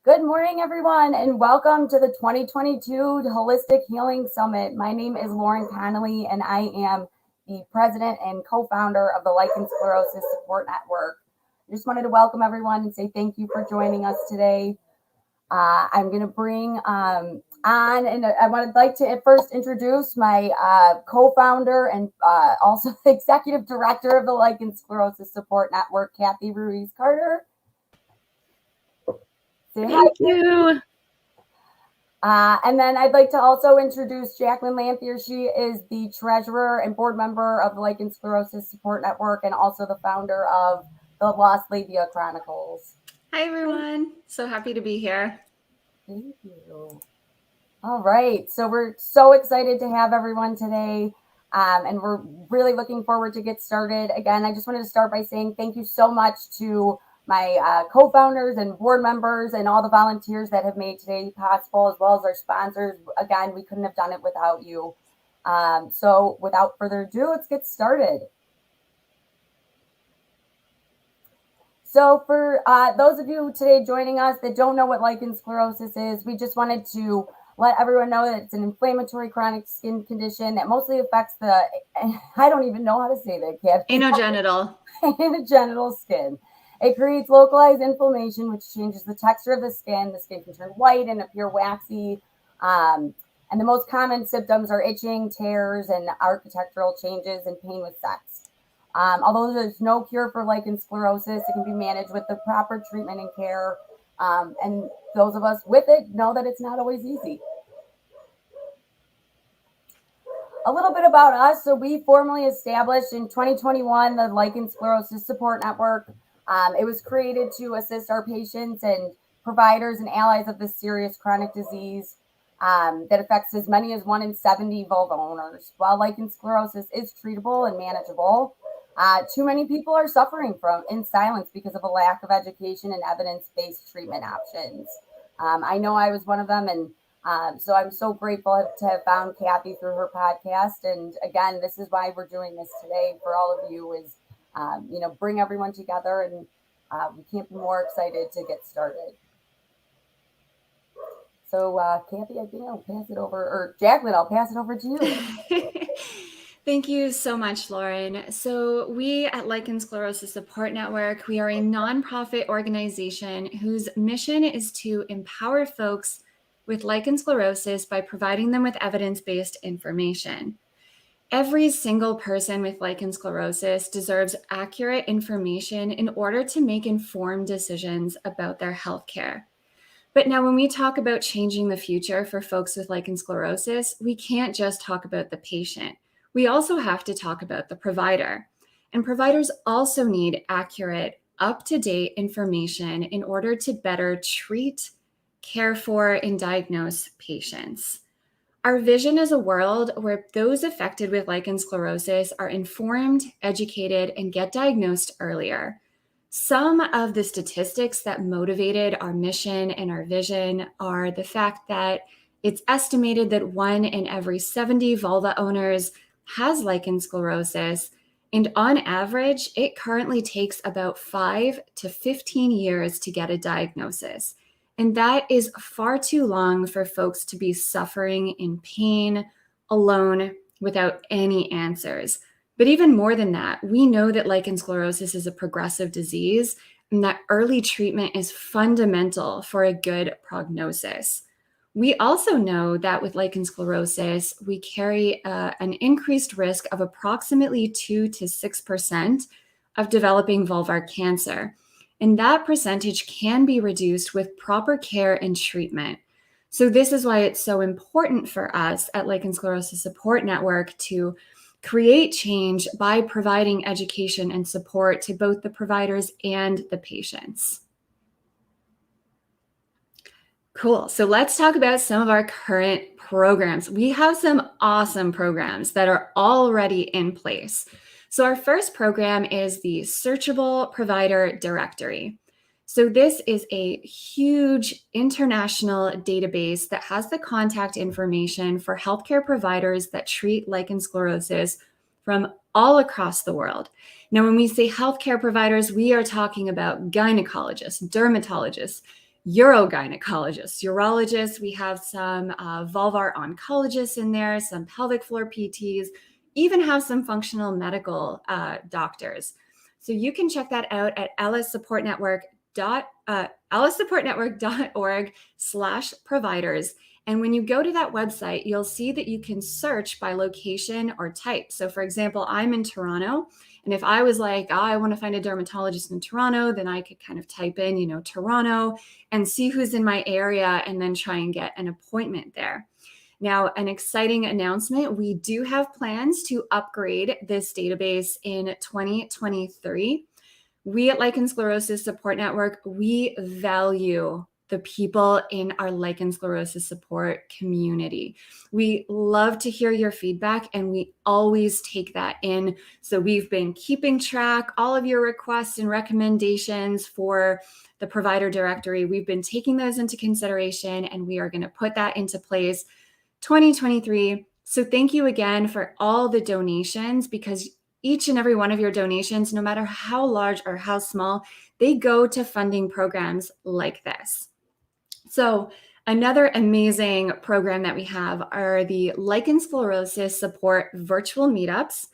Good morning, everyone, and welcome to the 2022 Holistic Healing Summit. My name is Lauren Connolly, and I am the president and co-founder of the Lichen Sclerosis Support Network. I just wanted to welcome everyone and say thank you for joining us today. I'm going to bring on, and I would like to first introduce my co-founder and also the executive director of the Lichen Sclerosis Support Network, Kathy Ruiz-Carter. Thank you. And then I'd like to also introduce Jacqueline Lanthier. She is the treasurer and board member of the Lichen Sclerosis Support Network and also the founder of the Lost Labia Chronicles. Hi, everyone. So happy to be here. Thank you. All right. So we're so excited to have everyone today. And we're really looking forward to get started. Again, I just wanted to start by saying thank you so much to my co-founders and board members and all the volunteers that have made today possible, as well as our sponsors. Again, we couldn't have done it without you. So without further ado, let's get started. So for those of you today joining us that don't know what lichen sclerosis is, we just wanted to let everyone know that it's an inflammatory chronic skin condition that mostly affects the, I don't even know how to say that, Kathy. Anogenital skin. It creates localized inflammation, which changes the texture of the skin. The skin can turn white and appear waxy. And the most common symptoms are itching, tears, and architectural changes and pain with sex. Although there's no cure for lichen sclerosis, it can be managed with the proper treatment and care. And those of us with it know that it's not always easy. A little bit about us. So we formally established in 2021 the Lichen Sclerosis Support Network. It was created to assist our patients and providers and allies of this serious chronic disease that affects as many as 1 in 70 vulva owners. While lichen sclerosis is treatable and manageable, too many people are suffering from in silence because of a lack of education and evidence-based treatment options. I know I was one of them, and so I'm so grateful to have found Kathy through her podcast. And again, this is why we're doing this today for all of you is bring everyone together, and we can't be more excited to get started. So, Kathy, I think I'll pass it over, or Jacqueline, I'll pass it over to you. Thank you so much, Lauren. So we at Lichen Sclerosis Support Network, we are a nonprofit organization whose mission is to empower folks with lichen sclerosis by providing them with evidence-based information. Every single person with lichen sclerosis deserves accurate information in order to make informed decisions about their healthcare. But now when we talk about changing the future for folks with lichen sclerosis, we can't just talk about the patient. We also have to talk about the provider. And providers also need accurate, up-to-date information in order to better treat, care for, and diagnose patients. Our vision is a world where those affected with lichen sclerosis are informed, educated, and get diagnosed earlier. Some of the statistics that motivated our mission and our vision are the fact that it's estimated that 1 in every 70 vulva owners has lichen sclerosis, and on average, it currently takes about 5 to 15 years to get a diagnosis. And that is far too long for folks to be suffering in pain, alone, without any answers. But even more than that, we know that lichen sclerosis is a progressive disease and that early treatment is fundamental for a good prognosis. We also know that with lichen sclerosis, we carry an increased risk of approximately 2 to 6% of developing vulvar cancer. And that percentage can be reduced with proper care and treatment. So this is why it's so important for us at Lichen Sclerosis Support Network to create change by providing education and support to both the providers and the patients. Cool. So let's talk about some of our current programs. We have some awesome programs that are already in place. So our first program is the Searchable Provider Directory. So this is a huge international database that has the contact information for healthcare providers that treat lichen sclerosus from all across the world. Now, when we say healthcare providers, we are talking about gynecologists, dermatologists, urogynecologists, urologists. We have some vulvar oncologists in there, some pelvic floor PTs, even have some functional medical doctors. So you can check that out at lssupportnetwork.org/providers. And when you go to that website, you'll see that you can search by location or type. So for example, I'm in Toronto. And if I was like, oh, I want to find a dermatologist in Toronto, then I could kind of type in, Toronto and see who's in my area and then try and get an appointment there. Now, an exciting announcement, we do have plans to upgrade this database in 2023. We at Lichen Sclerosis Support Network, we value the people in our lichen sclerosus support community. We love to hear your feedback and we always take that in. So we've been keeping track, all of your requests and recommendations for the provider directory. We've been taking those into consideration and we are going to put that into place 2023. So thank you again for all the donations, because each and every one of your donations, no matter how large or how small, they go to funding programs like this. So another amazing program that we have are the Lichen Sclerosis Support Virtual Meetups.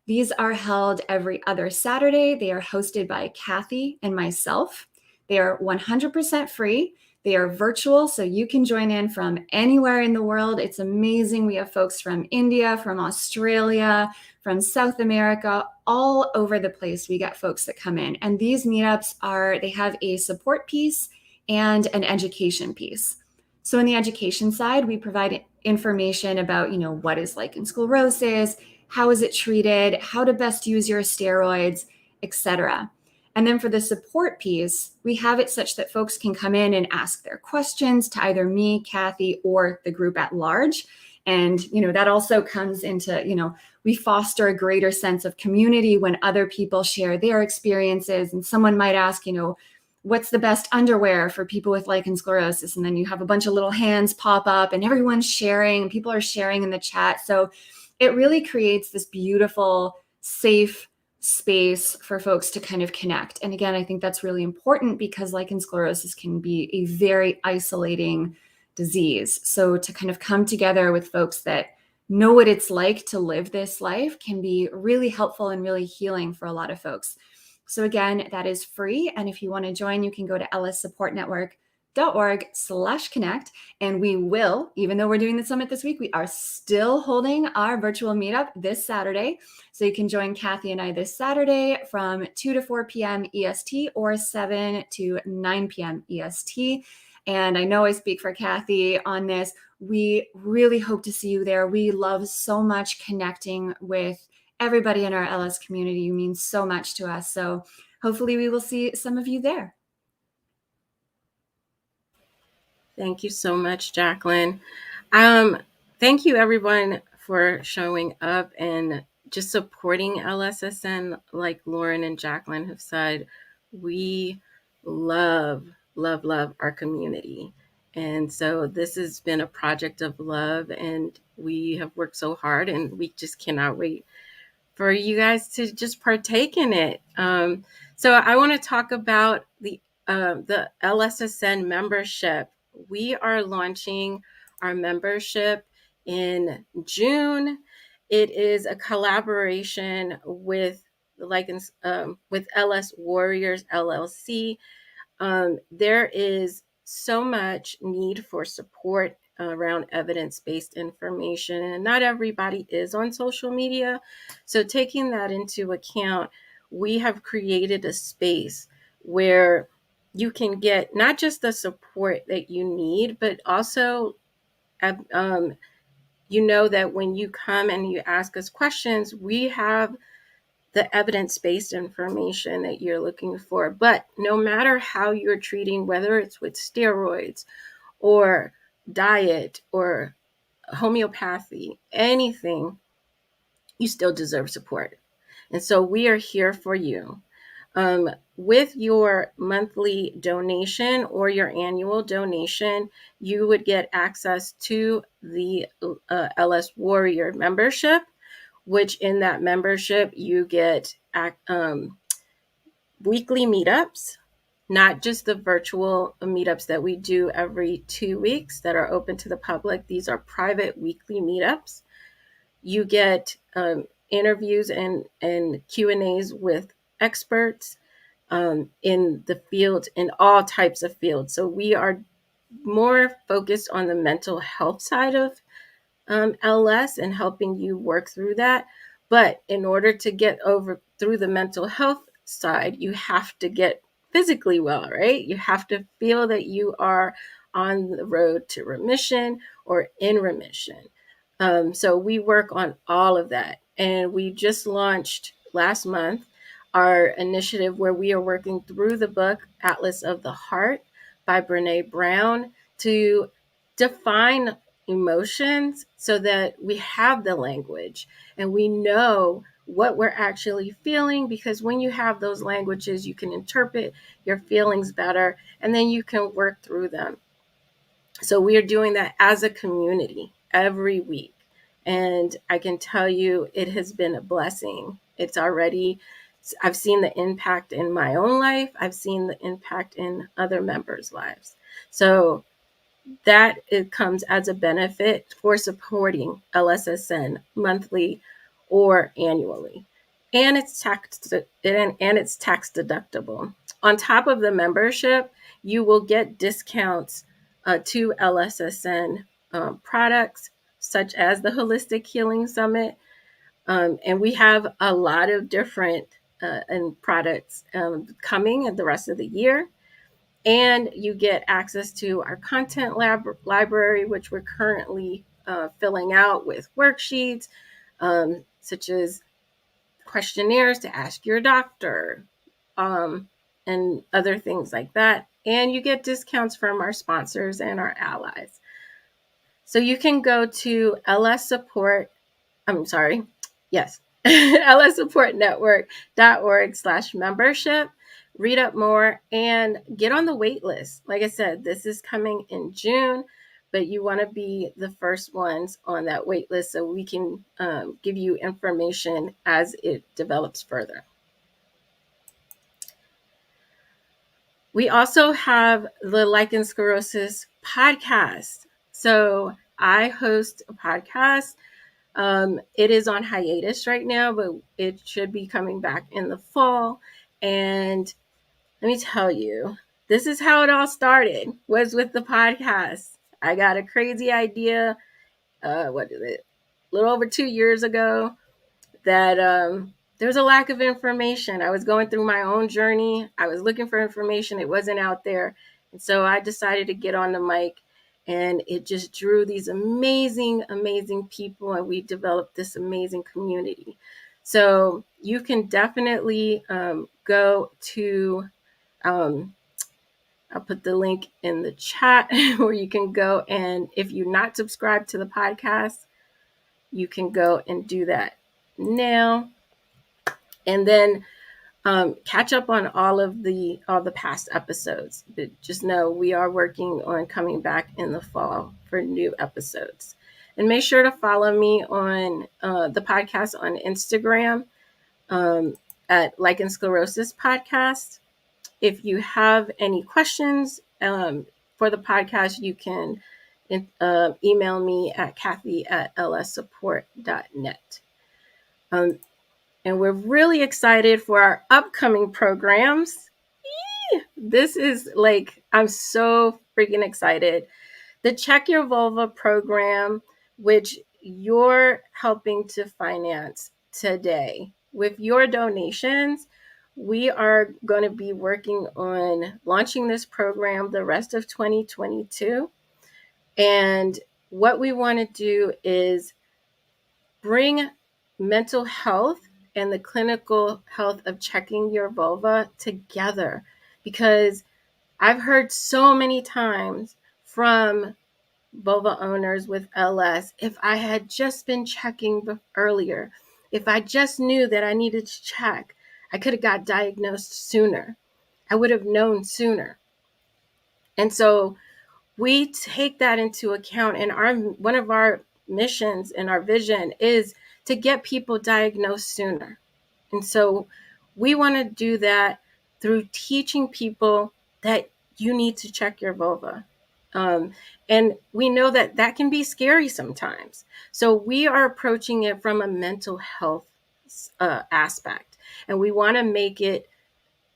These are held every other Saturday. They are hosted by Kathy and myself. They are 100% free. They are virtual, so you can join in from anywhere in the world. It's amazing. We have folks from India, from Australia, from South America, all over the place. We get folks that come in. And these meetups they have a support piece and an education piece. So in the education side, we provide information about, what is lichen sclerosus, how is it treated, how to best use your steroids, etc. And then for the support piece, we have it such that folks can come in and ask their questions to either me, Kathy, or the group at large. And, that also comes into, we foster a greater sense of community when other people share their experiences. And someone might ask, what's the best underwear for people with lichen sclerosus? And then you have a bunch of little hands pop up and everyone's sharing and people are sharing in the chat. So it really creates this beautiful, safe space for folks to kind of connect. And again, I think that's really important because lichen sclerosus can be a very isolating disease. So to kind of come together with folks that know what it's like to live this life can be really helpful and really healing for a lot of folks. So again, that is free. And if you want to join, you can go to lssupportnetwork.org/connect. And we will, even though we're doing the summit this week, we are still holding our virtual meetup this Saturday. So you can join Kathy and I this Saturday from 2 to 4 p.m. EST or 7 to 9 p.m. EST. And I know I speak for Kathy on this. We really hope to see you there. We love so much connecting with everybody in our LS community. You mean so much to us. So hopefully we will see some of you there. Thank you so much, Jacqueline. Thank you everyone for showing up and just supporting LSSN. Like Lauren and Jacqueline have said, we love our community. And so this has been a project of love and we have worked so hard and we just cannot wait for you guys to just partake in it. So I want to talk about the LSSN membership. We are launching our membership in June. It is a collaboration with with LS Warriors LLC. There is so much need for support around evidence-based information, and not everybody is on social media. So taking that into account, we have created a space where you can get not just the support that you need, but also you know that when you come and you ask us questions, we have the evidence-based information that you're looking for. But no matter how you're treating, whether it's with steroids or diet or homeopathy, anything, you still deserve support. And so we are here for you. With your monthly donation or your annual donation, you would get access to the LS Warrior membership, which in that membership you get weekly meetups, not just the virtual meetups that we do every 2 weeks that are open to the public. These are private weekly meetups. You get interviews and Q&As with experts in the field, in all types of fields. So we are more focused on the mental health side of LS and helping you work through that. But in order to get over through the mental health side, you have to get physically well, right? You have to feel that you are on the road to remission or in remission. So we work on all of that. And we just launched last month our initiative where we are working through the book Atlas of the Heart by Brene Brown to define emotions so that we have the language and we know what we're actually feeling, because when you have those languages, you can interpret your feelings better and then you can work through them. So we are doing that as a community every week. And I can tell you it has been a blessing. I've seen the impact in my own life. I've seen the impact in other members' lives. So that it comes as a benefit for supporting LSSN monthly or annually. And it's tax deductible. On top of the membership, you will get discounts to LSSN products such as the Holistic Healing Summit. And we have a lot of different products coming in the rest of the year. And you get access to our content library, which we're currently filling out with worksheets, such as questionnaires to ask your doctor, and other things like that. And you get discounts from our sponsors and our allies. So you can go to lssupportnetwork.org/membership, read up more, and get on the wait list. Like I said, this is coming in June, but you want to be the first ones on that wait list so we can give you information as it develops further. We also have the Lichen Sclerosis podcast. So I host a podcast. It is on hiatus right now, but it should be coming back in the fall. And let me tell you, this is how it all started, was with the podcast. I got a crazy idea, a little over 2 years ago, that there was a lack of information. I was going through my own journey. I was looking for information. It wasn't out there. And so I decided to get on the mic, and it just drew these amazing, amazing people, and we developed this amazing community. So you can definitely go to, I'll put the link in the chat where you can go, and if you're not subscribed to the podcast, you can go and do that now. And then catch up on all the past episodes. But just know we are working on coming back in the fall for new episodes. And make sure to follow me on the podcast on Instagram at Lichen Sclerosis Podcast. If you have any questions for the podcast, you can email me at kathy@lssupport.net. And we're really excited for our upcoming programs. This is I'm so freaking excited. The Check Your Vulva program, which you're helping to finance today with your donations, we are going to be working on launching this program the rest of 2022. And what we want to do is bring mental health and the clinical health of checking your vulva together, because I've heard so many times from vulva owners with LS, if I had just been checking earlier, if I just knew that I needed to check, I could have got diagnosed sooner. I would have known sooner. And so we take that into account, and one of our missions and our vision is to get people diagnosed sooner. And so we want to do that through teaching people that you need to check your vulva. And we know that that can be scary sometimes. So we are approaching it from a mental health aspect, and we want to make it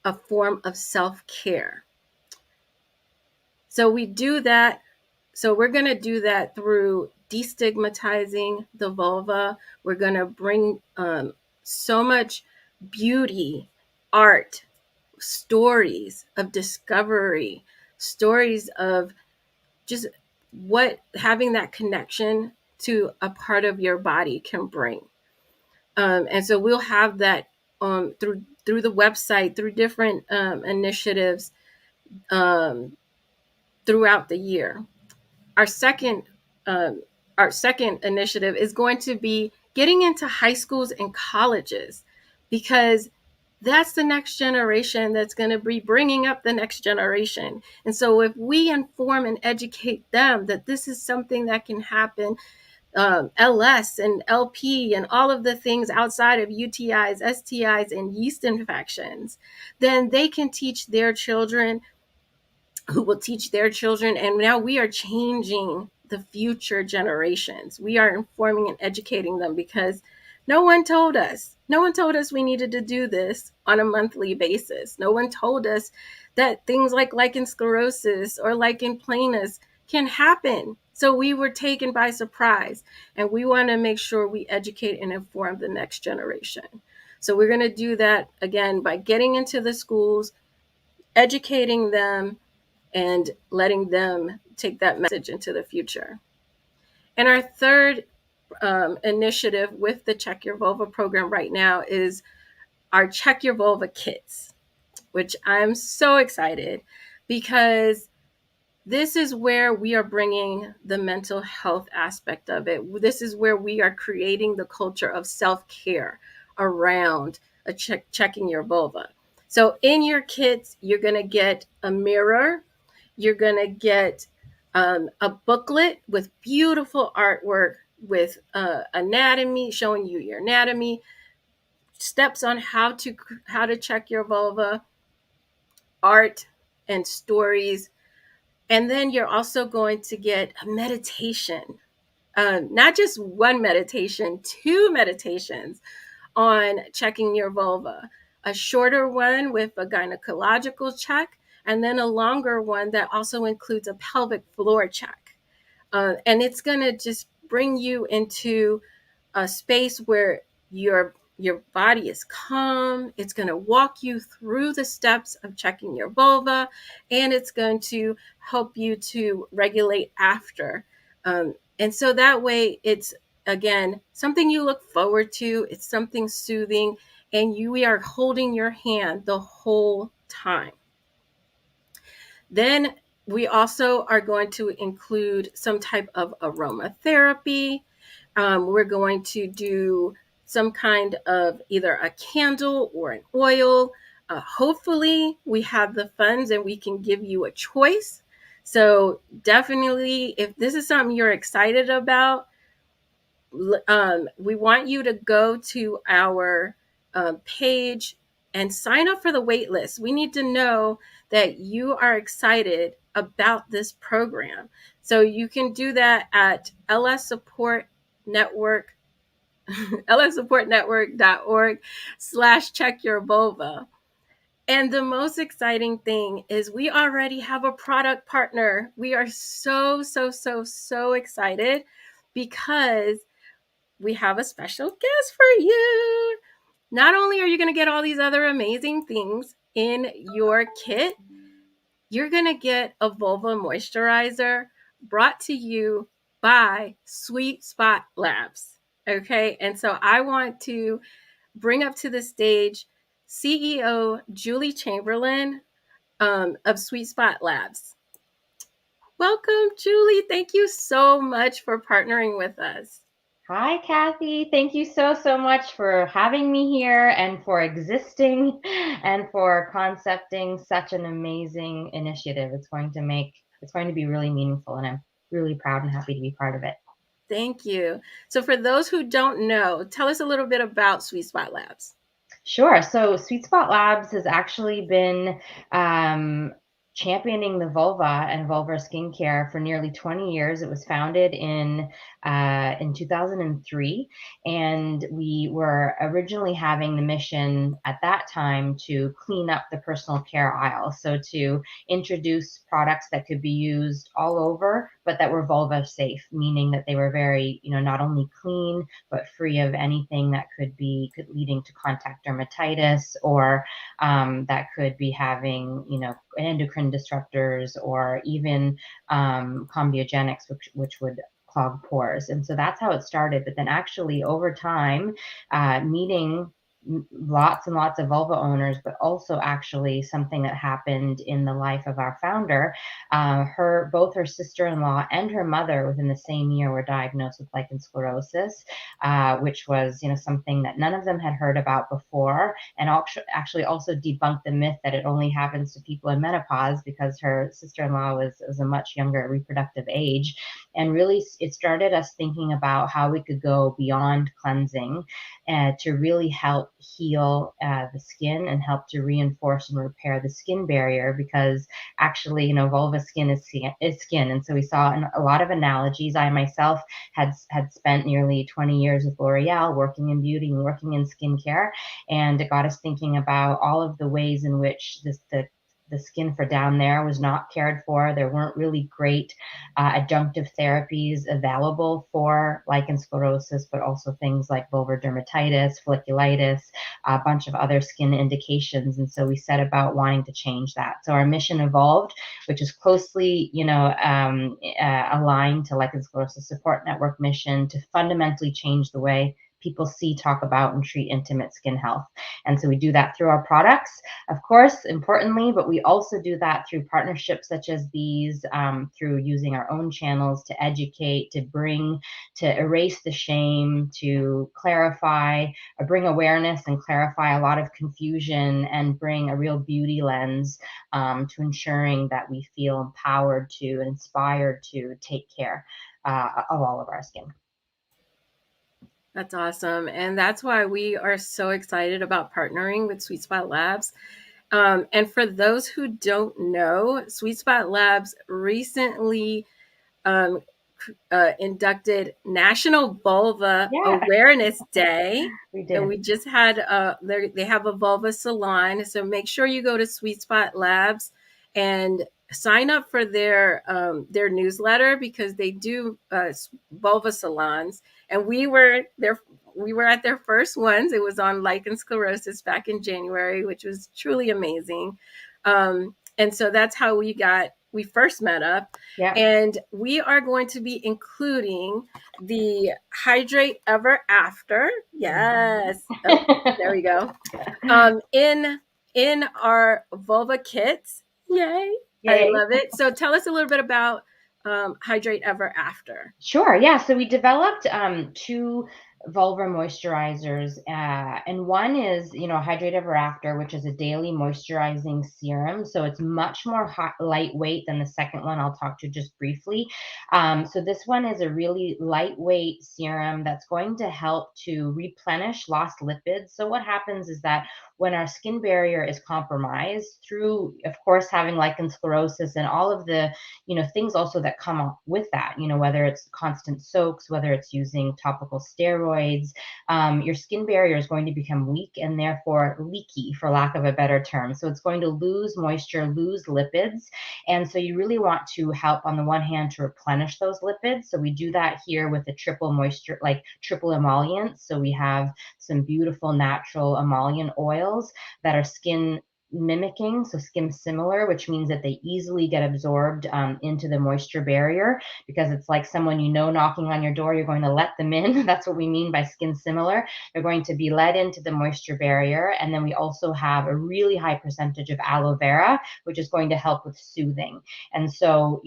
a form of self-care. So we do that. So we're going to do that through destigmatizing the vulva. We're going to bring so much beauty, art, stories of discovery, stories of just what having that connection to a part of your body can bring. And so we'll have that through the website, through different initiatives throughout the year. Our second initiative is going to be getting into high schools and colleges, because that's the next generation that's going to be bringing up the next generation. And so if we inform and educate them that this is something that can happen, LS and LP and all of the things outside of UTIs, STIs, and yeast infections, then they can teach their children, who will teach their children. And now we are changing the future generations. We are informing and educating them, because no one told us we needed to do this on a monthly basis. No one told us that things like lichen sclerosis or lichen planus can happen. So we were taken by surprise, and we want to make sure we educate and inform the next generation. So we're going to do that again by getting into the schools, educating them, and letting them take that message into the future. And our third initiative with the Check Your Vulva program right now is our Check Your Vulva kits, which I'm so excited, because this is where we are bringing the mental health aspect of it. This is where we are creating the culture of self-care around checking your vulva. So in your kits, you're going to get a mirror. You're going to get a booklet with beautiful artwork with anatomy, showing you your anatomy, steps on how to check your vulva, art and stories. And then you're also going to get a meditation, not just one meditation, 2 meditations on checking your vulva, a shorter one with a gynecological check, and then a longer one that also includes a pelvic floor check. And it's going to just bring you into a space where your body is calm. It's going to walk you through the steps of checking your vulva, and it's going to help you to regulate after. And so that way, it's, again, something you look forward to. It's something soothing, and we are holding your hand the whole time. Then we also are going to include some type of aromatherapy. We're going to do some kind of either a candle or an oil. Hopefully we have the funds and we can give you a choice. So definitely, if this is something you're excited about, we want you to go to our page and sign up for the wait list. We need to know that you are excited about this program. So you can do that at LS Support Network, lssupportnetwork.org/checkyourvulva. And the most exciting thing is we already have a product partner. We are so excited, because we have a special guest for you. Not only are you going to get all these other amazing things in your kit, you're going to get a vulva moisturizer brought to you by Sweet Spot Labs. Okay, and so I want to bring up to the stage CEO Julie Chamberlain of Sweet Spot Labs. Welcome, Julie. Thank you so much for partnering with us. Hi, Kathy. Thank you so much for having me here and for existing and for concepting such an amazing initiative. It's going to be really meaningful, and I'm really proud and happy to be part of it. Thank you. So for those who don't know, tell us a little bit about Sweet Spot Labs. Sure. So Sweet Spot Labs has actually been championing the vulva and vulvar skincare for nearly 20 years. It was founded in 2003, and we were originally having the mission at that time to clean up the personal care aisle. So to introduce products that could be used all over, but that were vulva safe, meaning that they were very, not only clean, but free of anything that could leading to contact dermatitis, or that could be having, endocrine disruptors, or even combiogenics, which would clog pores. And so that's how it started. But then actually over time, meeting lots and lots of vulva owners, but also actually something that happened in the life of our founder, both her sister-in-law and her mother within the same year were diagnosed with lichen sclerosis, which was, something that none of them had heard about before, and actually also debunked the myth that it only happens to people in menopause, because her sister-in-law was a much younger reproductive age. And really, it started us thinking about how we could go beyond cleansing to really help heal the skin and help to reinforce and repair the skin barrier, because actually, vulva skin is skin. And so we saw a lot of analogies. I myself had spent nearly 20 years with L'Oreal working in beauty and working in skincare, and it got us thinking about all of the ways in which the skin for down there was not cared for. There weren't really great adjunctive therapies available for lichen sclerosis, but also things like vulvar dermatitis, folliculitis, a bunch of other skin indications. And so we set about wanting to change that. So our mission evolved, which is closely, aligned to Lichen Sclerosis Support Network mission, to fundamentally change the way people see, talk about, and treat intimate skin health. And so we do that through our products, of course, importantly, but we also do that through partnerships such as these, through using our own channels to educate, to erase the shame, to clarify, bring awareness and clarify a lot of confusion, and bring a real beauty lens to ensuring that we feel empowered to and inspired to take care of all of our skin. That's awesome. And that's why we are so excited about partnering with Sweet Spot Labs. And for those who don't know, Sweet Spot Labs recently inducted National Vulva Awareness Day. We did. And we just had, they have a vulva salon. So make sure you go to Sweet Spot Labs and sign up for their newsletter, because they do vulva salons. And we were at their first ones. It was on lichen sclerosis back in January, which was truly amazing. And so that's how we first met up. Yeah. And we are going to be including the Hydrate Ever After. Yes. Oh, there we go. In our vulva kits. Yay. I love it. So tell us a little bit about Hydrate Ever After. Sure. Yeah. So we developed two vulva moisturizers, and one is, Hydrate Ever After, which is a daily moisturizing serum. So it's much more lightweight than the second one I'll talk to just briefly. So this one is a really lightweight serum that's going to help to replenish lost lipids. So what happens is that when our skin barrier is compromised through, of course, having lichen sclerosis and all of the, things also that come up with that, whether it's constant soaks, whether it's using topical steroids, your skin barrier is going to become weak and therefore leaky, for lack of a better term. So it's going to lose moisture, lose lipids. And so you really want to help, on the one hand, to replenish those lipids. So we do that here with a triple emollient. So we have some beautiful natural emollient oils that are skin mimicking, so skim similar, which means that they easily get absorbed into the moisture barrier, because it's like someone knocking on your door, you're going to let them in. That's what we mean by skin similar. They're going to be let into the moisture barrier. And then we also have a really high percentage of aloe vera, which is going to help with soothing. And so,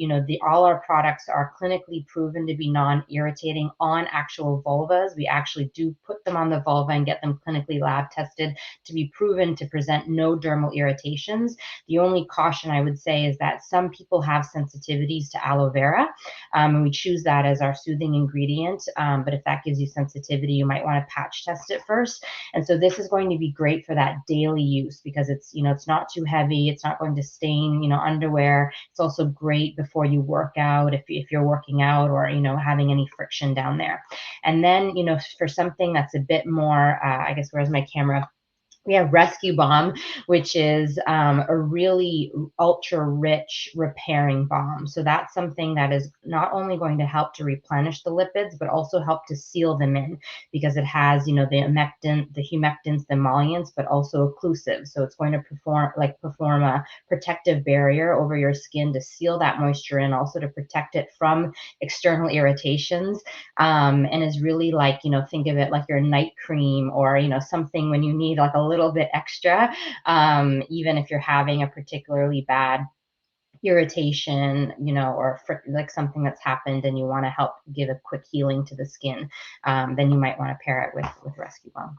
all our products are clinically proven to be non-irritating on actual vulvas. We actually do put them on the vulva and get them clinically lab tested to be proven to present no dermal irritations. The only caution I would say is that some people have sensitivities to aloe vera, and we choose that as our soothing ingredient. But if that gives you sensitivity, you might want to patch test it first. And so this is going to be great for that daily use, because it's not too heavy. It's not going to stain underwear. It's also great before you work out, if you're working out or having any friction down there. And then for something that's a bit more, I guess, where's my camera? We have Rescue Balm, which is a really ultra rich repairing balm. So that's something that is not only going to help to replenish the lipids, but also help to seal them in, because it has, the humectants, the emollients, but also occlusive. So it's going to perform a protective barrier over your skin to seal that moisture in, also to protect it from external irritations. And is really like, think of it like your night cream, or, something when you need like a little bit extra, even if you're having a particularly bad irritation, or like something that's happened and you want to help give a quick healing to the skin, then you might want to pair it with Rescue Balm.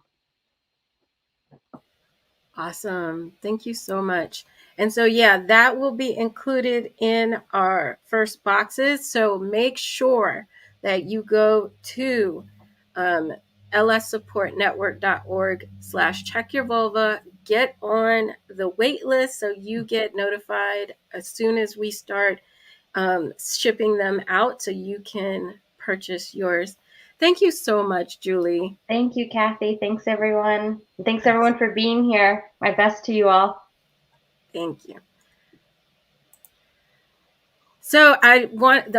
Awesome. Thank you so much. And so, yeah, that will be included in our first boxes. So make sure that you go to lssupportnetwork.org/checkyourvulva, get on the wait list so you get notified as soon as we start shipping them out, so you can purchase yours. Thank you so much, Julie. Thank you, Kathy. Thanks, everyone. Thanks, everyone, for being here. My best to you all. Thank you. So I want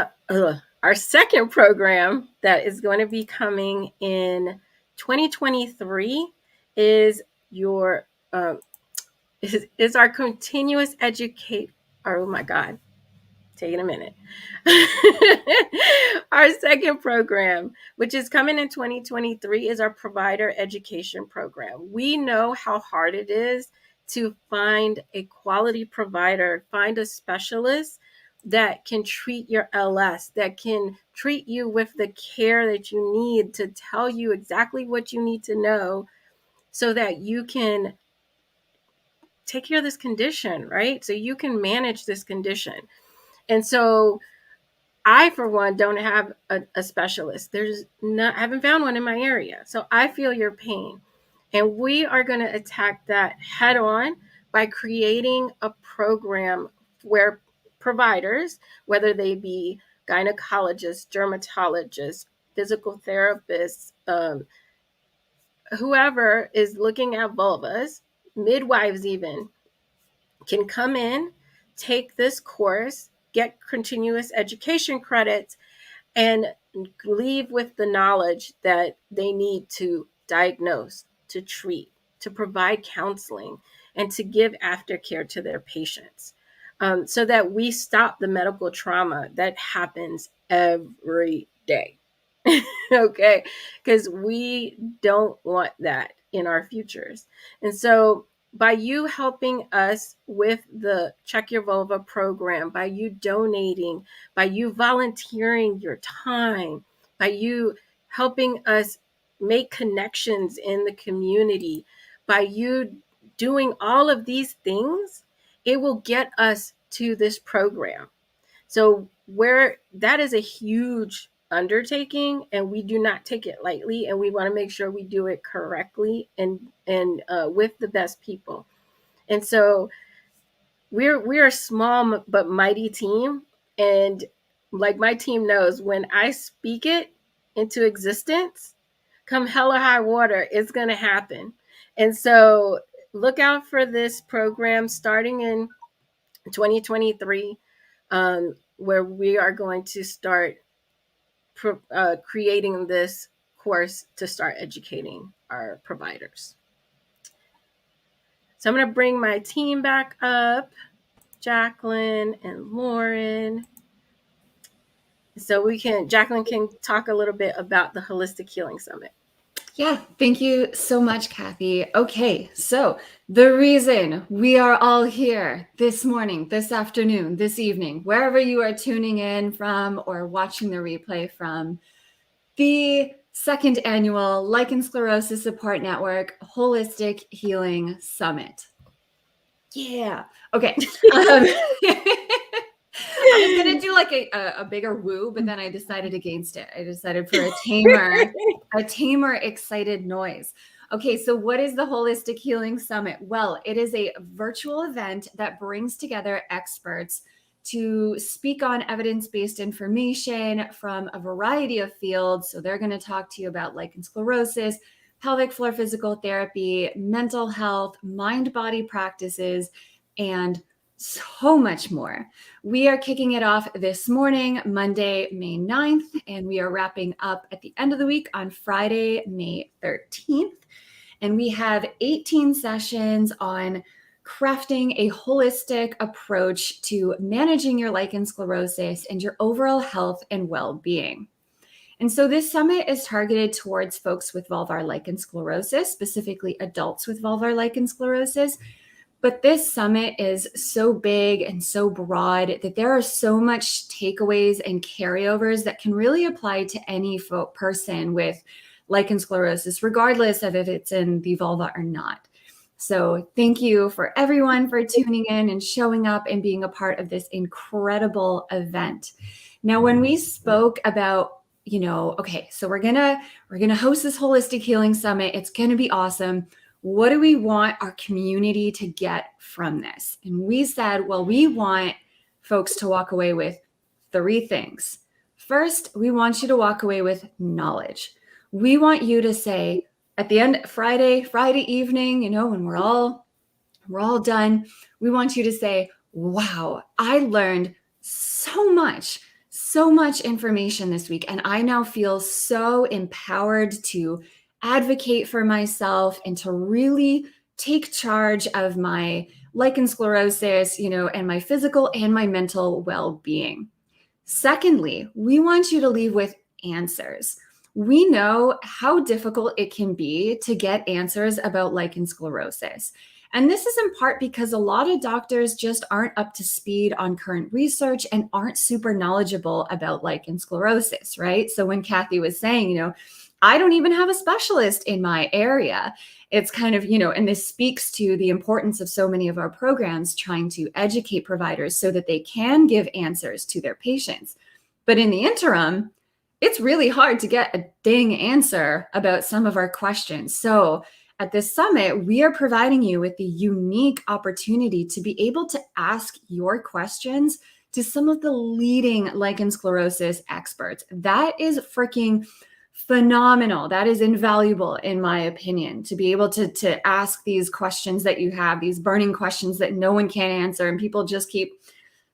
our second program that is going to be coming in 2023 is is our continuous educate. Oh my God. Taking a minute. Our second program, which is coming in 2023, is our provider education program. We know how hard it is to find a quality provider, find a specialist that can treat your LS, that can treat you with the care that you need, to tell you exactly what you need to know so that you can take care of this condition, right? So you can manage this condition. And so I, for one, don't have a specialist. I haven't found one in my area. So I feel your pain. And we are going to attack that head on by creating a program where providers, whether they be gynecologists, dermatologists, physical therapists, whoever is looking at vulvas, midwives even, can come in, take this course, get continuous education credits, and leave with the knowledge that they need to diagnose, to treat, to provide counseling, and to give aftercare to their patients, so that we stop the medical trauma that happens every day. Okay, because we don't want that in our futures. And so by you helping us with the Check Your Vulva program, by you donating, by you volunteering your time, by you helping us make connections in the community, by you doing all of these things, it will get us to this program. So where that is a huge undertaking, and we do not take it lightly, and we want to make sure we do it correctly and with the best people. And so we're a small but mighty team, and like my team knows, when I speak it into existence, come hell or high water, it's going to happen. And so look out for this program starting in 2023, where we are going to start creating this course to start educating our providers. So I'm going to bring my team back up, Jacqueline and Lauren. So Jacqueline can talk a little bit about the Holistic Healing Summit. Yeah, thank you so much, Kathy. Okay, so the reason we are all here this morning, this afternoon, this evening, wherever you are tuning in from or watching the replay from, the second annual Lichen Sclerosis Support Network Holistic Healing Summit. Yeah. Okay. I was gonna do like a bigger woo, but then I decided against it. I decided for a tamer, excited noise. Okay, so what is the Holistic Healing Summit? Well, it is a virtual event that brings together experts to speak on evidence-based information from a variety of fields. So they're going to talk to you about lichen sclerosis, pelvic floor physical therapy, mental health, mind-body practices, and so much more. We are kicking it off this morning, Monday, May 9th, and we are wrapping up at the end of the week on Friday, May 13th. And we have 18 sessions on crafting a holistic approach to managing your lichen sclerosis and your overall health and well-being. And so this summit is targeted towards folks with vulvar lichen sclerosis, specifically adults with vulvar lichen sclerosis. But this summit is so big and so broad that there are so much takeaways and carryovers that can really apply to any person with lichen sclerosis, regardless of if it's in the vulva or not. So thank you for everyone for tuning in and showing up and being a part of this incredible event. Now, when we spoke about, okay, so we're gonna host this Holistic Healing Summit. It's gonna be awesome. What do we want our community to get from this? And we said, well, we want folks to walk away with 3 things. First, we want you to walk away with knowledge. We want you to say at the end, Friday evening, when we're all done, we want you to say, wow, I learned so much information this week. And I now feel so empowered to advocate for myself and to really take charge of my lichen sclerosis, and my physical and my mental well-being. Secondly, we want you to leave with answers. We know how difficult it can be to get answers about lichen sclerosis. And this is in part because a lot of doctors just aren't up to speed on current research and aren't super knowledgeable about lichen sclerosis, right? So when Kathy was saying, I don't even have a specialist in my area. It's kind of, and this speaks to the importance of so many of our programs trying to educate providers so that they can give answers to their patients. But in the interim, it's really hard to get a dang answer about some of our questions. So at this summit, we are providing you with the unique opportunity to be able to ask your questions to some of the leading lichen sclerosis experts. That is freaking phenomenal. That is invaluable, in my opinion, to be able to ask these questions that you have, these burning questions that no one can answer, and people just keep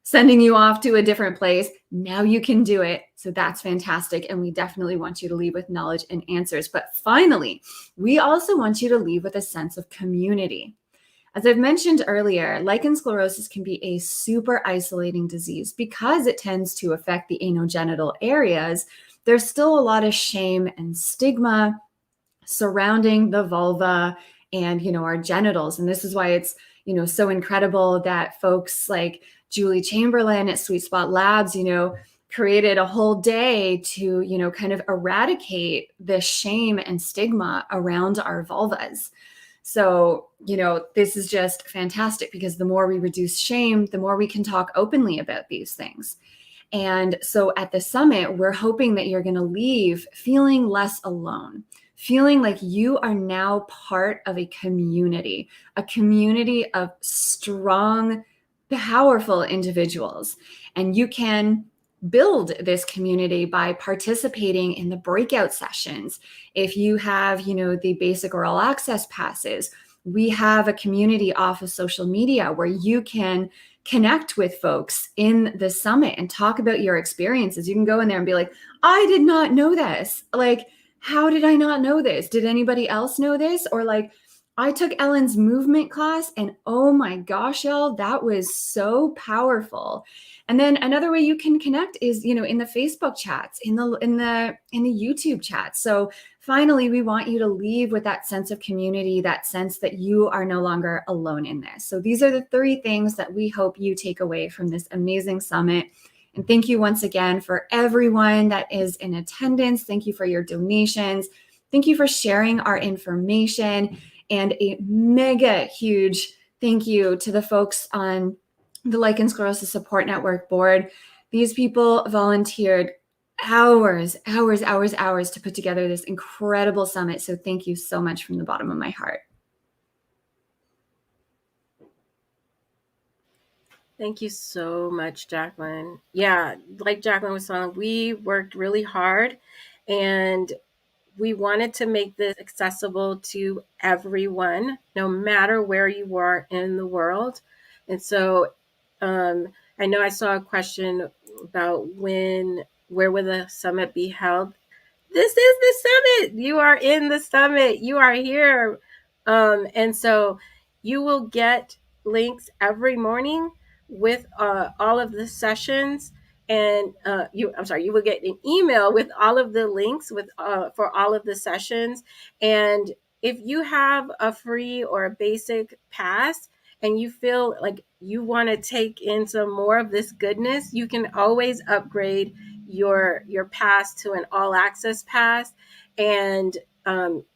sending you off to a different place. Now you can do it. So that's fantastic. And we definitely want you to leave with knowledge and answers. But finally, we also want you to leave with a sense of community. As I've mentioned earlier, lichen sclerosis can be a super isolating disease because it tends to affect the anogenital areas. There's still a lot of shame and stigma surrounding the vulva and, our genitals. And this is why it's, so incredible that folks like Julie Chamberlain at Sweet Spot Labs, created a whole day to, kind of eradicate the shame and stigma around our vulvas. So, this is just fantastic because the more we reduce shame, the more we can talk openly about these things. And so at the summit, we're hoping that you're going to leave feeling less alone, feeling like you are now part of a community of strong, powerful individuals. And you can build this community by participating in the breakout sessions. If you have, the basic or all access passes, we have a community off of social media where you can connect with folks in the summit and talk about your experiences. You can go in there and be like, I did not know this. Like, how did I not know this? Did anybody else know this? Or like, I took Ellen's movement class, and oh my gosh, y'all, that was so powerful. And then another way you can connect is, in the Facebook chats, in the YouTube chats. So finally, we want you to leave with that sense of community, that sense that you are no longer alone in this. So these are the 3 things that we hope you take away from this amazing summit. And thank you once again for everyone that is in attendance. Thank you for your donations. Thank you for sharing our information. And a mega huge thank you to the folks on the Lichen Sclerosis Support Network board. These people volunteered hours to put together this incredible summit. So thank you so much from the bottom of my heart. Thank you so much, Jacqueline. Yeah, like Jacqueline was saying, we worked really hard, and we wanted to make this accessible to everyone, no matter where you are in the world. And so I know I saw a question about where will the summit be held? This is the summit. You are in the summit. You are here. And so you will get links every morning with all of the sessions. And you will get an email with all of the links for all of the sessions. And if you have a free or a basic pass and you feel like you want to take in some more of this goodness, you can always upgrade your pass to an all access pass, and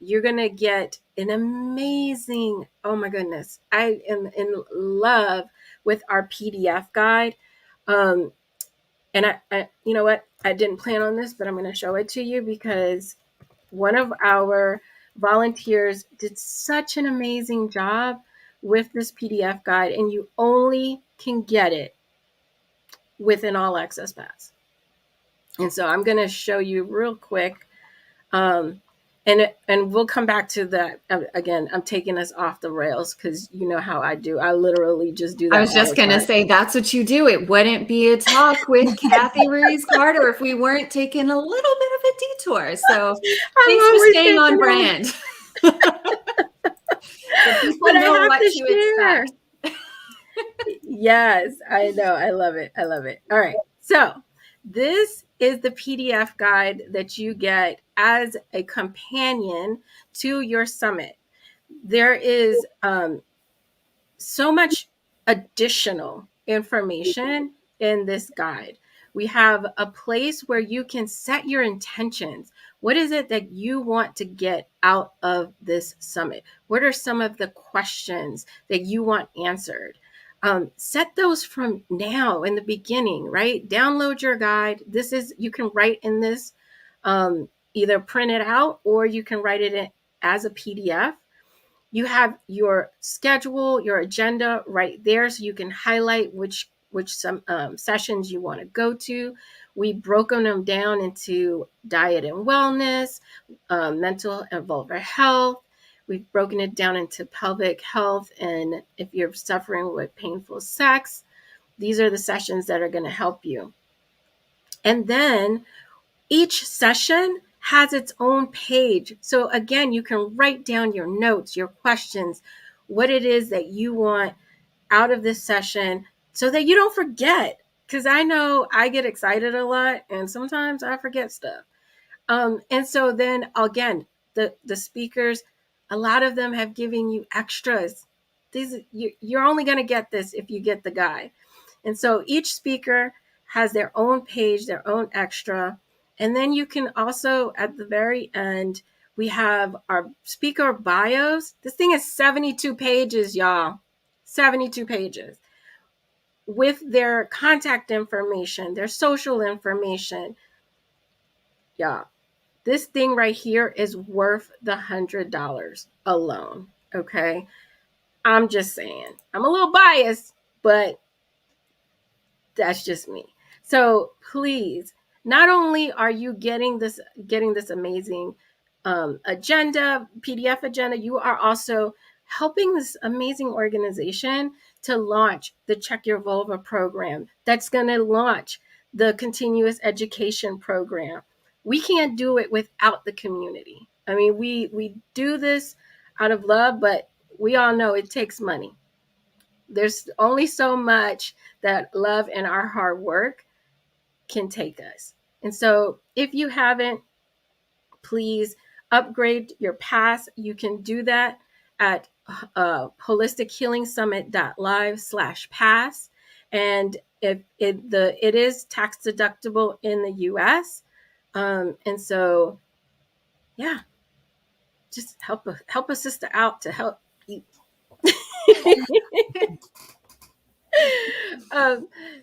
you're gonna get an amazing, oh my goodness, I am in love with our PDF guide. And I you know what, I didn't plan on this, but I'm going to show it to you because one of our volunteers did such an amazing job with this PDF guide, and you only can get it with an all access pass. And so I'm going to show you real quick. And we'll come back to that again. I'm taking us off the rails because you know how I do. I literally just do that. I was just going to say, that's what you do. It wouldn't be a talk with Kathy Ruiz Carter if we weren't taking a little bit of a detour. So thanks for staying on brand. So people know what to expect. Yes, I know. I love it. I love it. All right. So this is the PDF guide that you get as a companion to your summit. There is so much additional information in this guide. We have a place where you can set your intentions. What is it that you want to get out of this summit? What are some of the questions that you want answered? Set those from now in the beginning, right? Download your guide. You can write in this, either print it out or you can write it in as a PDF. You have your schedule, your agenda right there, so you can highlight which some sessions you want to go to. We've broken them down into diet and wellness, mental and vulva health. We've broken it down into pelvic health, and if you're suffering with painful sex, these are the sessions that are going to help you. And then each session has its own page. So again, you can write down your notes, your questions, what it is that you want out of this session so that you don't forget. Because I know I get excited a lot and sometimes I forget stuff. And so then again, the speakers, a lot of them have given you extras. You're only going to get this if you get the guide. And so each speaker has their own page, their own extra. And then you can also, at the very end, we have our speaker bios. This thing is 72 pages, y'all. 72 pages. With their contact information, their social information. Y'all, this thing right here is worth the $100 alone. Okay. I'm just saying. I'm a little biased, but that's just me. So please, not only are you getting this amazing agenda, PDF agenda, you are also helping this amazing organization to launch the Check Your Vulva program. That's going to launch the continuous education program. We can't do it without the community. I mean, we do this out of love, but we all know it takes money. There's only so much that love and our hard work can take us. And so if you haven't, please upgrade your pass. You can do that at holistichealingsummit.live/pass. And if it is tax deductible in the US. And so, yeah, just help a sister out to help you.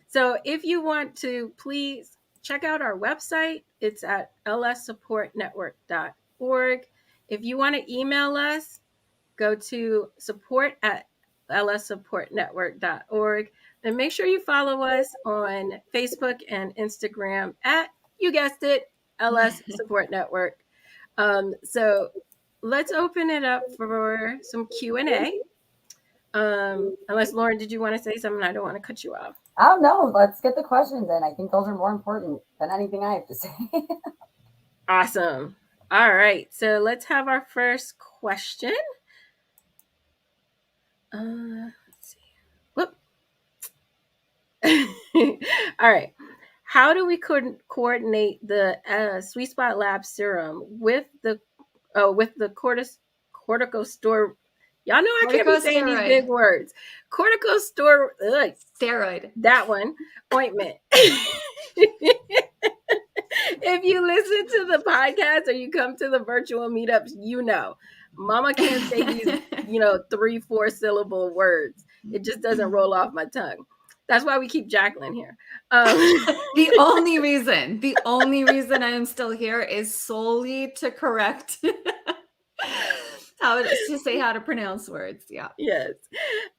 So if you want to, please check out our website. It's at lssupportnetwork.org. If you want to email us, go to support@lssupportnetwork.org. And make sure you follow us on Facebook and Instagram at, you guessed it, LS Support Network. So let's open it up for some Q&A. Unless, Lauren, did you want to say something? I don't want to cut you off. Oh, no, let's get the questions in. I think those are more important than anything I have to say. Awesome. All right. So let's have our first question. Let's see. Whoop. All right. How do we coordinate the Sweet Spot Lab serum with the corticosteroid? Y'all know I can't be saying these big words. Corticosteroid. Steroid. That one. Ointment. If you listen to the podcast or you come to the virtual meetups, you know, Mama can't say these, 3-4 syllable words. It just doesn't roll off my tongue. That's why we keep Jacqueline here. The only reason I am still here is solely to correct how to pronounce words. Yeah. Yes.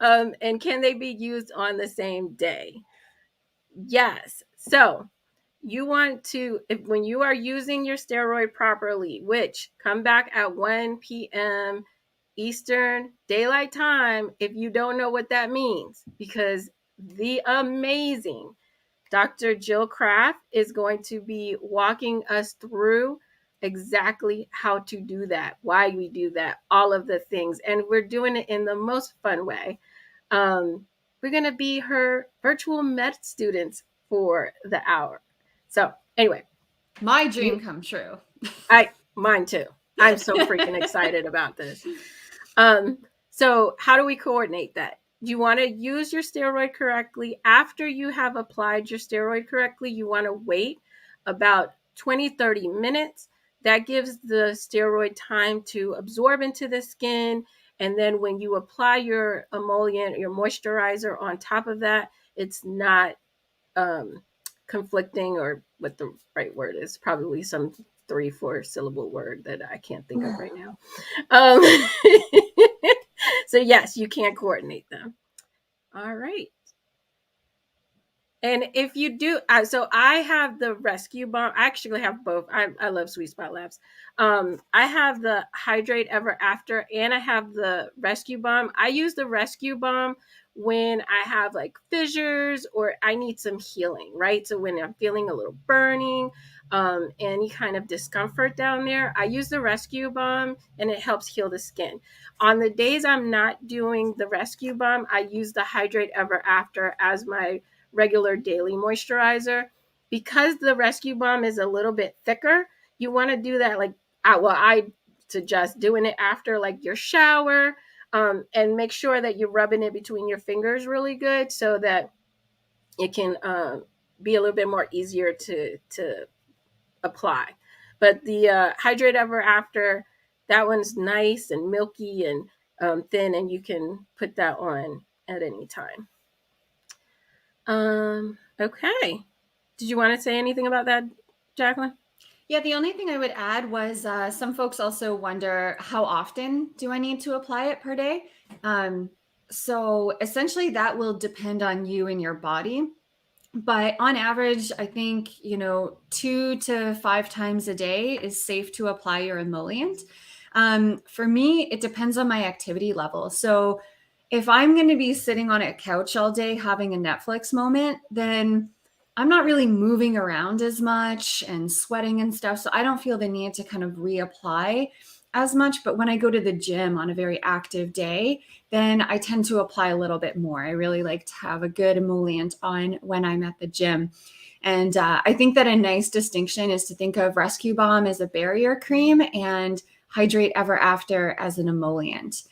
And can they be used on the same day? Yes. So you want to, when you are using your steroid properly, which come back at 1 p.m. Eastern Daylight Time, if you don't know what that means, because the amazing Dr. Jill Kraft is going to be walking us through exactly how to do that, why we do that, all of the things. And we're doing it in the most fun way. We're going to be her virtual med students for the hour. So anyway, my dream come true. Mine too. I'm so freaking excited about this. So how do we coordinate that? You want to use your steroid correctly. After you have applied your steroid correctly, you want to wait about 20-30 minutes. That gives the steroid time to absorb into the skin. And then when you apply your emollient, your moisturizer on top of that, it's not conflicting, or what the right word is, probably some 3-4 syllable word that I can't think of right now. So yes, you can coordinate them. All right. And if you do, so I have the Rescue Balm. I actually have both. I love Sweet Spot Labs. I have the Hydrate Ever After, and I have the Rescue Balm. I use the Rescue Balm when I have like fissures or I need some healing, right? So when I'm feeling a little burning, any kind of discomfort down there, I use the Rescue Balm and it helps heal the skin. On the days I'm not doing the Rescue Balm, I use the Hydrate Ever After as my regular daily moisturizer. Because the Rescue Balm is a little bit thicker, you want to do that I suggest doing it after like your shower, and make sure that you're rubbing it between your fingers really good so that it can be a little bit more easier to apply. But the Hydrate Ever After, that one's nice and milky and thin, and you can put that on at any time. Okay. Did you want to say anything about that, Jacqueline? Yeah, the only thing I would add was some folks also wonder, how often do I need to apply it per day? So essentially that will depend on you and your body. But on average, I think, 2 to 5 times a day is safe to apply your emollient. For me, it depends on my activity level. So if I'm going to be sitting on a couch all day having a Netflix moment, then I'm not really moving around as much and sweating and stuff. So I don't feel the need to kind of reapply. as much, but when I go to the gym on a very active day, then I tend to apply a little bit more. I really like to have a good emollient on when I'm at the gym. And I think that a nice distinction is to think of Rescue Balm as a barrier cream and Hydrate Ever After as an emollient.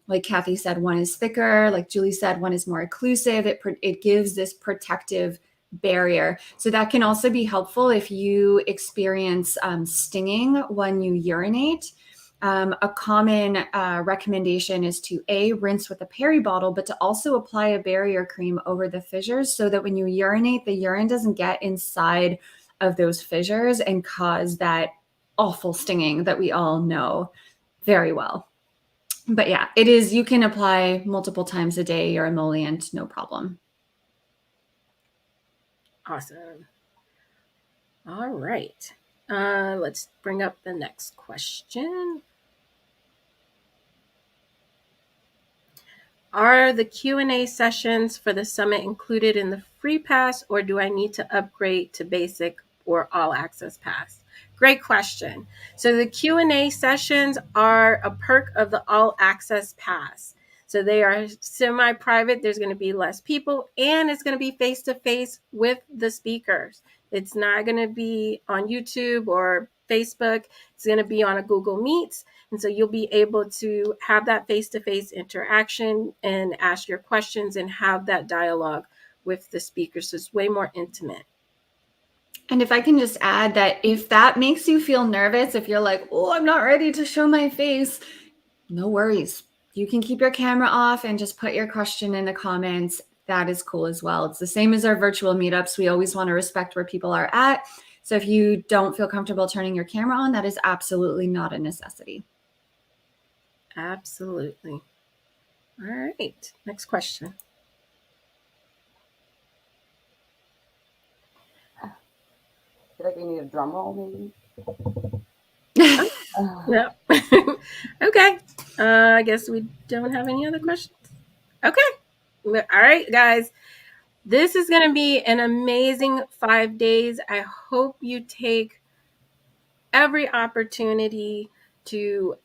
Like Kathy said, one is thicker. Like Julie said, one is more occlusive. It gives this protective barrier. So that can also be helpful if you experience stinging when you urinate. A common recommendation is to rinse with a peri bottle, but to also apply a barrier cream over the fissures so that when you urinate, the urine doesn't get inside of those fissures and cause that awful stinging that we all know very well. But yeah, it is, you can apply multiple times a day your emollient, no problem. Awesome. All right. Let's bring up the next question. Are the Q&A sessions for the summit included in the free pass, or do I need to upgrade to basic or all access pass? Great question. So the Q&A sessions are a perk of the all access pass. So they are semi-private. There's going to be less people, and it's going to be face-to-face with the speakers. It's not going to be on YouTube or Facebook. It's going to be on a Google Meets. And so you'll be able to have that face-to-face interaction and ask your questions and have that dialogue with the speakers. So it's way more intimate. And if I can just add that if that makes you feel nervous, if you're like, oh, I'm not ready to show my face, no worries. You can keep your camera off and just put your question in the comments. That is cool as well. It's the same as our virtual meetups. We always want to respect where people are at. So if you don't feel comfortable turning your camera on, that is absolutely not a necessity. Absolutely. All right. Next question. I feel like we need a drum roll, maybe. No. Okay. I guess we don't have any other questions. Okay. All right, guys. This is going to be an amazing 5 days. I hope you take every opportunity to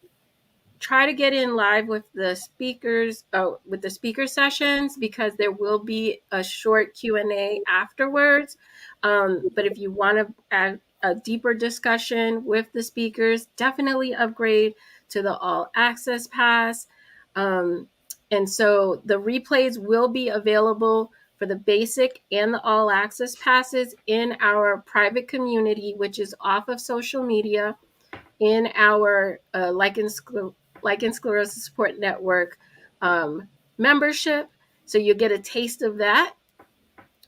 try to get in live with the speakers, with the speaker sessions, because there will be a short Q&A afterwards. But if you want to add a deeper discussion with the speakers, definitely upgrade to the all access pass. And so the replays will be available for the basic and the all access passes in our private community, which is off of social media, in our Lichen Sclerosis Support Network membership. So you get a taste of that.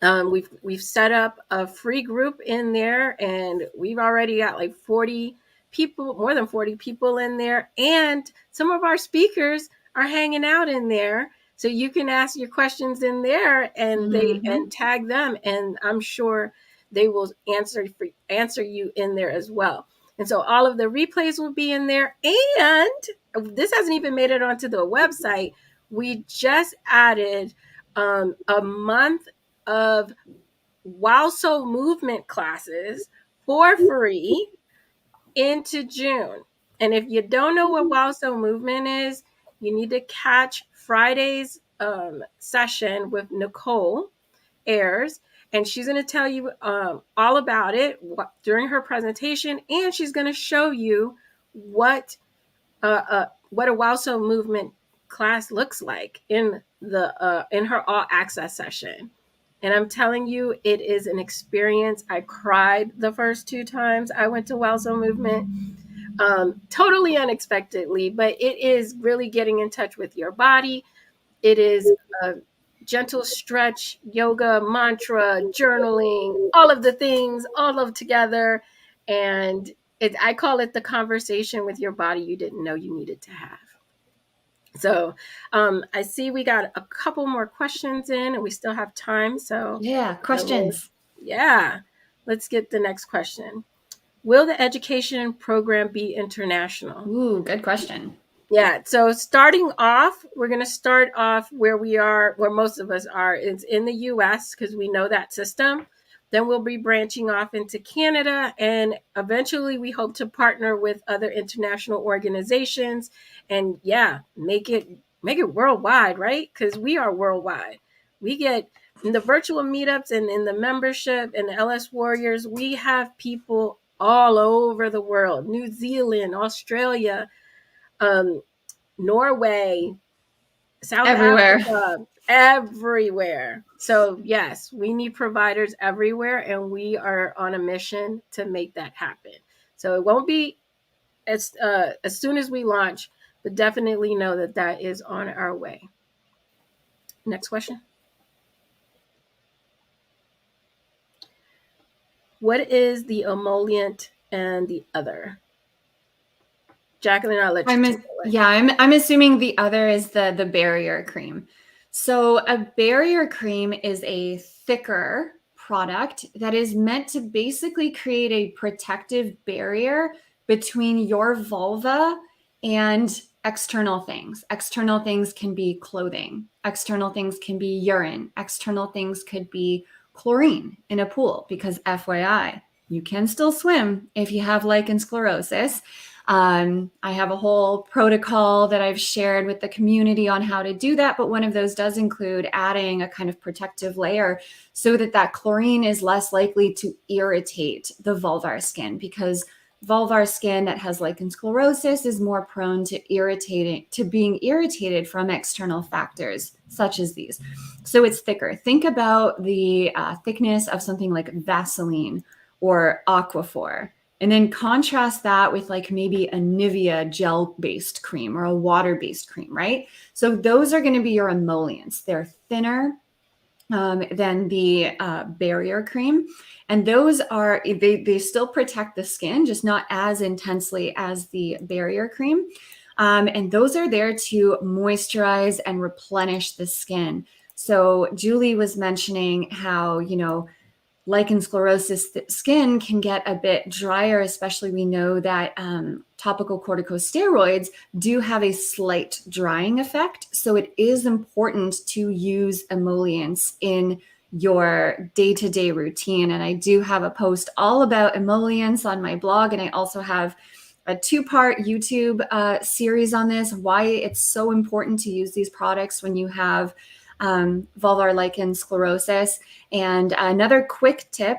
We've set up a free group in there, and we've already got like 40 people, more than 40 people in there. And some of our speakers are hanging out in there. So you can ask your questions in there and and tag them. And I'm sure they will answer you in there as well. And so all of the replays will be in there. And this hasn't even made it onto the website. We just added a month of WowSo movement classes for free into June. And if you don't know what WowSo movement is, you need to catch Friday's session with Nicole Ayers, and she's going to tell you all about it during her presentation, and she's going to show you what a WowSo movement class looks like in her all access session. And I'm telling you, it is an experience. I cried the first 2 times I went to WowSo movement, totally unexpectedly, but it is really getting in touch with your body. It is a gentle stretch, yoga, mantra, journaling, all of the things, all of together. And I call it the conversation with your body you didn't know you needed to have. So I see we got a couple more questions in, and we still have time. So yeah, questions. Let's get the next question. Will the education program be international? Ooh, good question. Yeah. So starting off, we're going to start off where we are, where most of us are. It's in the U.S. because we know that system. Then we'll be branching off into Canada, and eventually we hope to partner with other international organizations and make it worldwide, right? Because we are worldwide. We get in the virtual meetups and in the membership and the LS Warriors, we have people all over the world: New Zealand, Australia, Norway, South Everywhere. Africa, everywhere. So yes, we need providers everywhere, and we are on a mission to make that happen. So it won't be as soon as we launch, but definitely know that that is on our way. Next question. What is the emollient and the other? Jacqueline, I'll let you take it away. Yeah, I'm assuming the other is the barrier cream. So a barrier cream is a thicker product that is meant to basically create a protective barrier between your vulva and external things. External things can be clothing. External things can be urine. External things could be chlorine in a pool, because FYI, you can still swim if you have lichen sclerosis. I have a whole protocol that I've shared with the community on how to do that, but one of those does include adding a kind of protective layer so that chlorine is less likely to irritate the vulvar skin, because vulvar skin that has lichen sclerosis is more prone to being irritated from external factors such as these. So it's thicker. Think about the thickness of something like Vaseline or Aquaphor. And then contrast that with like maybe a Nivea gel-based cream or a water-based cream, right? So those are going to be your emollients. They're thinner than the barrier cream. And those are, they still protect the skin, just not as intensely as the barrier cream. And those are there to moisturize and replenish the skin. So Julie was mentioning how, lichen sclerosis skin can get a bit drier, especially we know that topical corticosteroids do have a slight drying effect. So it is important to use emollients in your day-to-day routine. And I do have a post all about emollients on my blog. And I also have a 2-part YouTube series on this, why it's so important to use these products when you have vulvar lichen sclerosis. And another quick tip,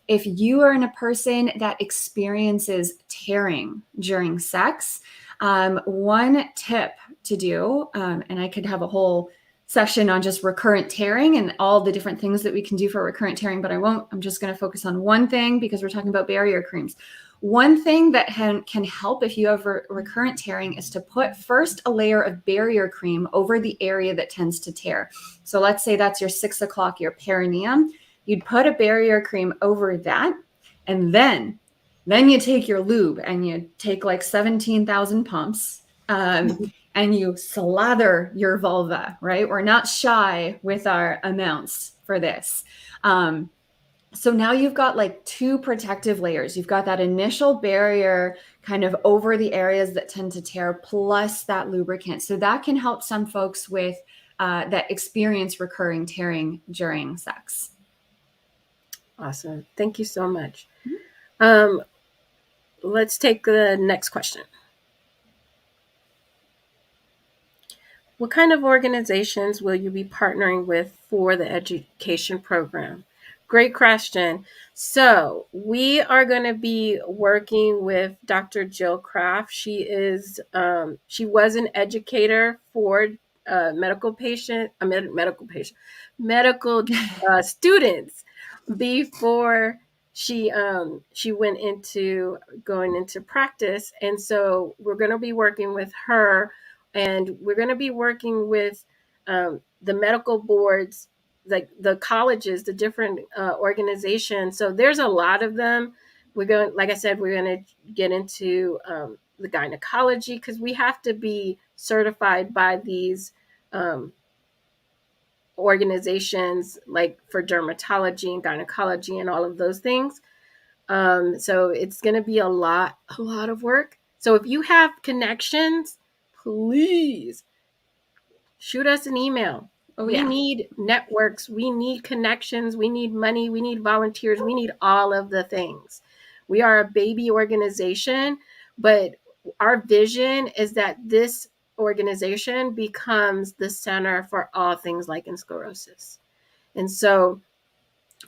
if you are in a person that experiences tearing during sex, one tip to do, and I could have a whole session on just recurrent tearing and all the different things that we can do for recurrent tearing, but I won't. I'm just going to focus on one thing because we're talking about barrier creams. One thing that can help if you have recurrent tearing is to put first a layer of barrier cream over the area that tends to tear. So let's say that's your 6 o'clock, your perineum. You'd put a barrier cream over that, and then you take your lube and you take like 17,000 pumps and you slather your vulva, right? We're not shy with our amounts for this. So now you've got like 2 protective layers. You've got that initial barrier kind of over the areas that tend to tear, plus that lubricant. So that can help some folks with that experience recurring tearing during sex. Awesome. Thank you so much. Let's take the next question. What kind of organizations will you be partnering with for the education program? Great question. So we are going to be working with Dr. Jill Kraft. She was an educator for medical students before she went into going into practice. And so we're going to be working with her, and we're going to be working with the medical boards, like the colleges, the different organizations. So there's a lot of them. Like I said, we're going to get into the gynecology, because we have to be certified by these organizations, like for dermatology and gynecology and all of those things. So it's going to be a lot of work. So if you have connections, please shoot us an email. We need networks. We need connections. We need money. We need volunteers. We need all of the things. We are a baby organization, but our vision is that this organization becomes the center for all things lichen sclerosis. And so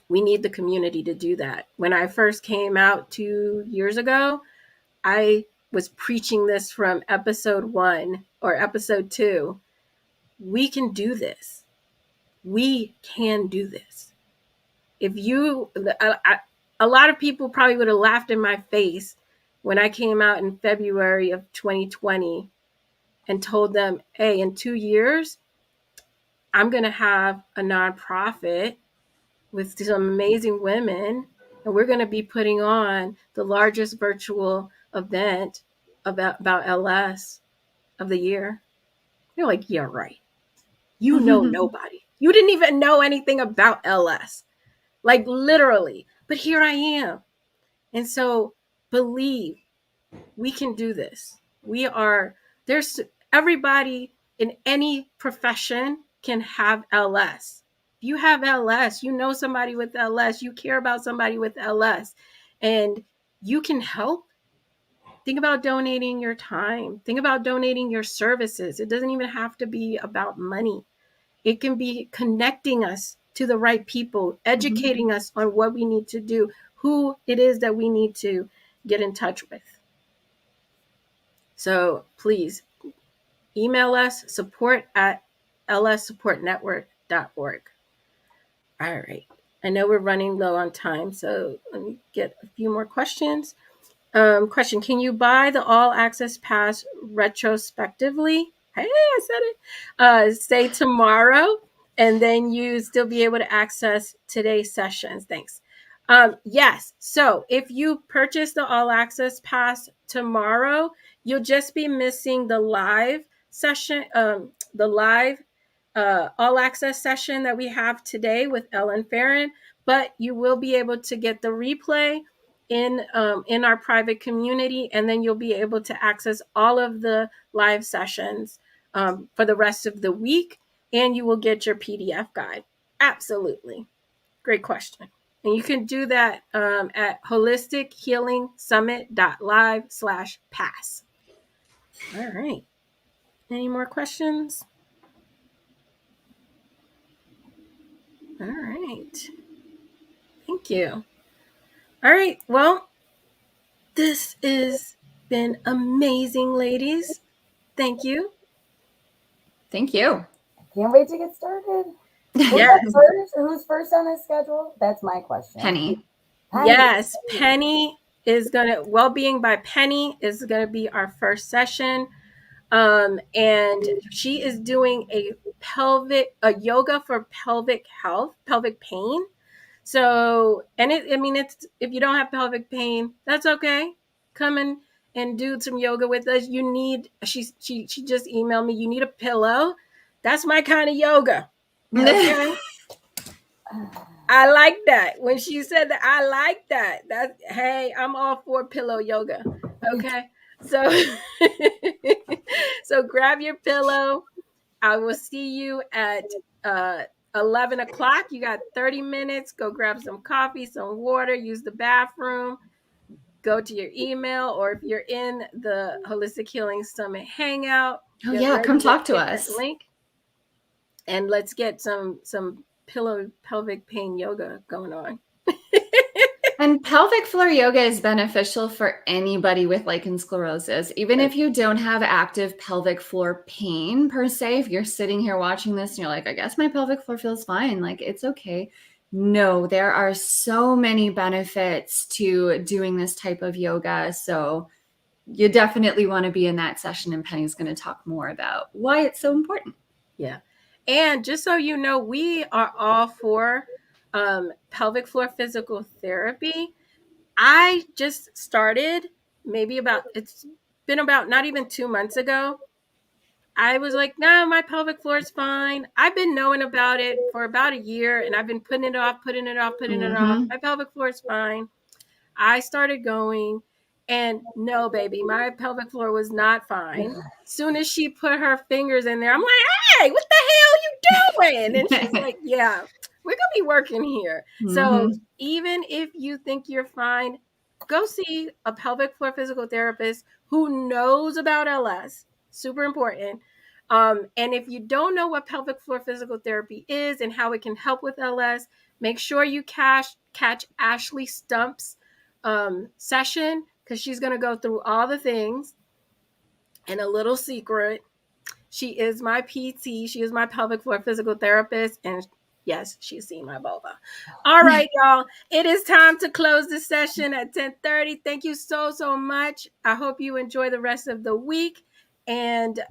we need the community to do that. When I first came out 2 years ago, I was preaching this from episode 1 or episode 2. We can do this. We can do this. If you, a lot of people probably would have laughed in my face when I came out in February of 2020 and told them, hey, in 2 years, I'm going to have a nonprofit with some amazing women, and we're going to be putting on the largest virtual event about LS of the year. You're like, yeah, right. You know nobody. You didn't even know anything about LS. Like literally. But here I am. And so believe we can do this. There's everybody in any profession can have LS. If you have LS, you know somebody with LS, you care about somebody with LS, and you can help. Think about donating your time. Think about donating your services. It doesn't even have to be about money. It can be connecting us to the right people, educating us on what we need to do, who it is that we need to get in touch with. So please email us support@lssupportnetwork.org. All right. I know we're running low on time, so let me get a few more questions. Question: can you buy the all access pass retrospectively? Hey, I said it. Say tomorrow, and then you still be able to access today's sessions. Thanks. Yes. So if you purchase the all access pass tomorrow, you'll just be missing the live session, the live all access session that we have today with Ellen Farron, but you will be able to get the replay in our private community, and then you'll be able to access all of the live sessions for the rest of the week, and you will get your PDF guide. Absolutely. Great question. And you can do that at holistichealingsummit.live/pass. All right. Any more questions? All right. Thank you. All right. Well, this has been amazing, ladies. Thank you. Thank you. Can't wait to get started. Yes. Who's first on the schedule? That's my question. Penny. Yes, Penny is gonna Wellbeing by Penny is gonna be our first session, and she is doing a yoga for pelvic health, pelvic pain. So, and it's if you don't have pelvic pain, that's okay. Come in and do some yoga with us. You need she just emailed me. You need a pillow. That's my kind of yoga. Okay. I like that. When she said that, I like that. Hey, I'm all for pillow yoga. Okay. So so grab your pillow. I will see you at 11 o'clock. You got 30 minutes. Go grab some coffee, some water, use the bathroom, go to your email, or if you're in the Holistic Healing Summit Hangout, Oh yeah, come talk to us. Link, and let's get some pelvic pain yoga going on. And pelvic floor yoga is beneficial for anybody with lichen sclerosis. Even if you don't have active pelvic floor pain per se, if you're sitting here watching this and you're like, I guess my pelvic floor feels fine, like it's okay. No, there are so many benefits to doing this type of yoga. So you definitely want to be in that session, and Penny's going to talk more about why it's so important. Yeah. And just so you know, we are all for pelvic floor physical therapy. I just started it's been about not even 2 months ago. I was like, nah, my pelvic floor is fine. I've been knowing about it for about a year, and I've been putting it off. My pelvic floor is fine. I started going, And no, baby, my pelvic floor was not fine. Soon as she put her fingers in there, I'm like, hey, what the hell are you doing? And she's like, yeah, we're going to be working here. So even if you think you're fine, go see a pelvic floor physical therapist who knows about LS. Super important. And if you don't know what pelvic floor physical therapy is and how it can help with LS, make sure you catch Ashley Stump's session, because she's going to go through all the things. And a little secret, she is my PT. She is my pelvic floor physical therapist. And yes, she's seen my vulva. All right, y'all. It is time to close the session at 10:30. Thank you so much. I hope you enjoy the rest of the week. And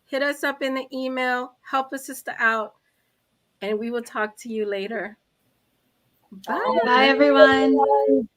hit us up in the email. Help a sister out. And we will talk to you later. Bye. Bye, everyone.